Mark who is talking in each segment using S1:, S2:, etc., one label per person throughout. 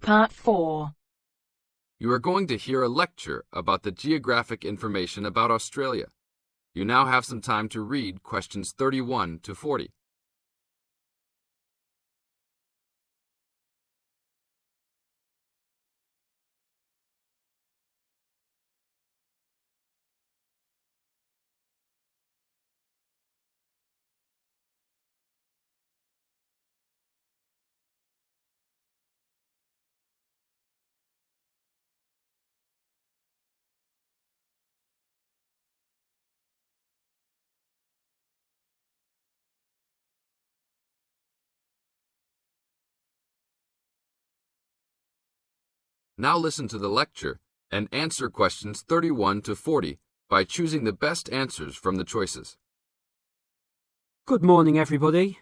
S1: Part 4.
S2: You are going to hear a lecture about the geographic information about Australia. You now have some time to read questions 31 to 40. Now listen to the lecture and answer questions 31 to 40 by choosing the best answers from the choices.
S3: Good morning, everybody.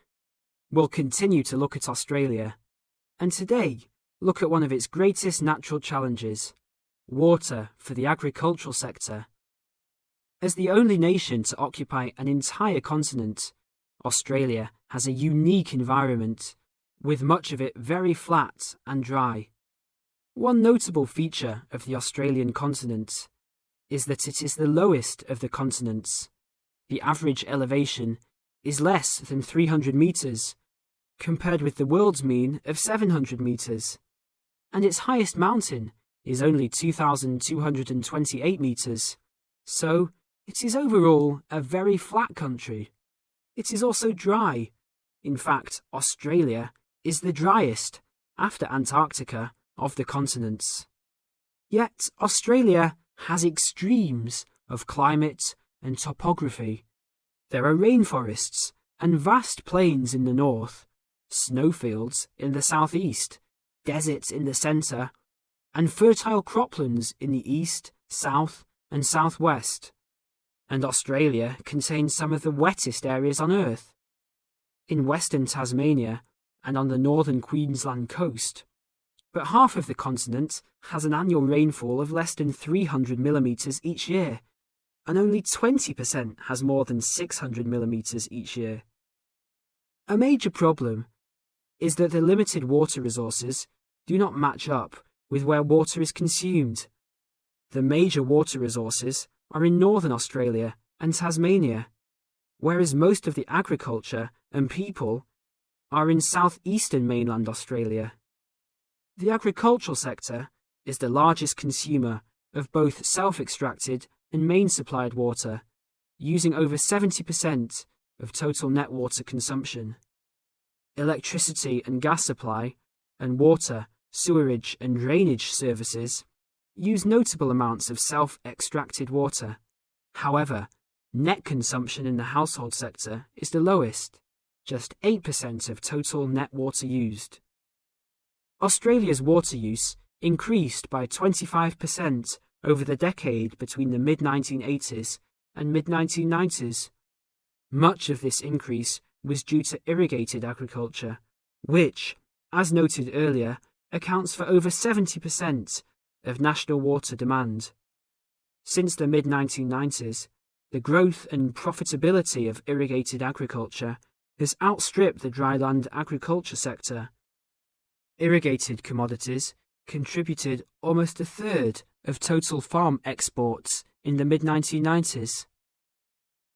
S3: We'll continue to look at Australia, and today look at one of its greatest natural challenges, water for the agricultural sector. As the only nation to occupy an entire continent, Australia has a unique environment, with much of it very flat and dry. One notable feature of the Australian continent is that it is the lowest of the continents. The average elevation is less than 300 metres, compared with the world's mean of 700 metres, and its highest mountain is only 2,228 metres, so it is overall a very flat country. It is also dry. In fact, Australia is the driest, after Antarctica, of the continents. Yet Australia has extremes of climate and topography. There are rainforests and vast plains in the north, snowfields in the southeast, deserts in the centre, and fertile croplands in the east, south, and southwest. And Australia contains some of the wettest areas on Earth. In western Tasmania and on the northern Queensland coast, but half of the continent has an annual rainfall of less than 300 millimetres each year, and only 20% has more than 600 millimetres each year. A major problem is that the limited water resources do not match up with where water is consumed. The major water resources are in northern Australia and Tasmania, whereas most of the agriculture and people are in southeastern mainland Australia. The agricultural sector is the largest consumer of both self-extracted and main-supplied water, using over 70% of total net water consumption. Electricity and gas supply, and water, sewerage and drainage services use notable amounts of self-extracted water. However, net consumption in the household sector is the lowest, just 8% of total net water used. Australia's water use increased by 25% over the decade between the mid-1980s and mid-1990s. Much of this increase was due to irrigated agriculture, which, as noted earlier, accounts for over 70% of national water demand. Since the mid-1990s, the growth and profitability of irrigated agriculture has outstripped the dryland agriculture sector. Irrigated commodities contributed almost a third of total farm exports in the mid-1990s.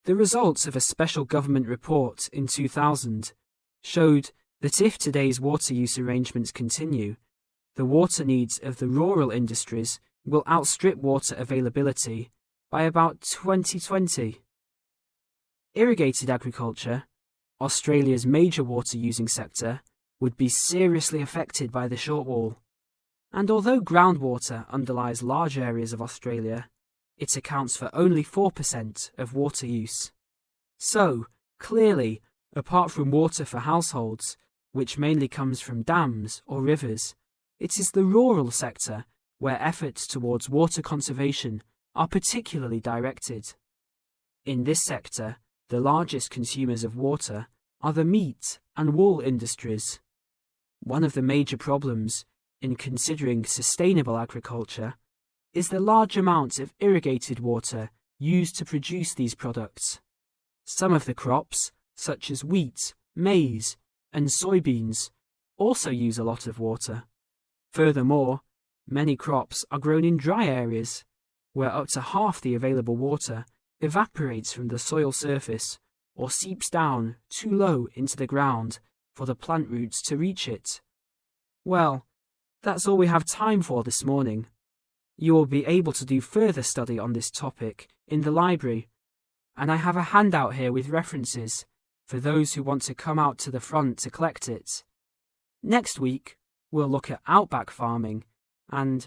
S3: The results of a special government report in 2000 showed that if today's water use arrangements continue, the water needs of the rural industries will outstrip water availability by about 2020. Irrigated agriculture, Australia's major water-using sector, would be seriously affected by the shortfall. And although groundwater underlies large areas of Australia, it accounts for only 4% of water use. So, clearly, apart from water for households, which mainly comes from dams or rivers, it is the rural sector where efforts towards water conservation are particularly directed. In this sector, the largest consumers of water are the meat and wool industries. One of the major problems in considering sustainable agriculture is the large amounts of irrigated water used to produce these products. Some of the crops, such as wheat, maize, and soybeans, also use a lot of water. Furthermore, many crops are grown in dry areas, where up to half the available water evaporates from the soil surface or seeps down too low into the ground for the plant roots to reach it. Well, that's all we have time for this morning. You will be able to do further study on this topic in the library, and I have a handout here with references for those who want to come out to the front to collect it. Next week, we'll look at outback farming and...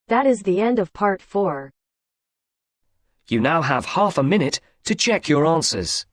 S1: That is the end of Part 4.
S4: You now have half a minute to check your answers.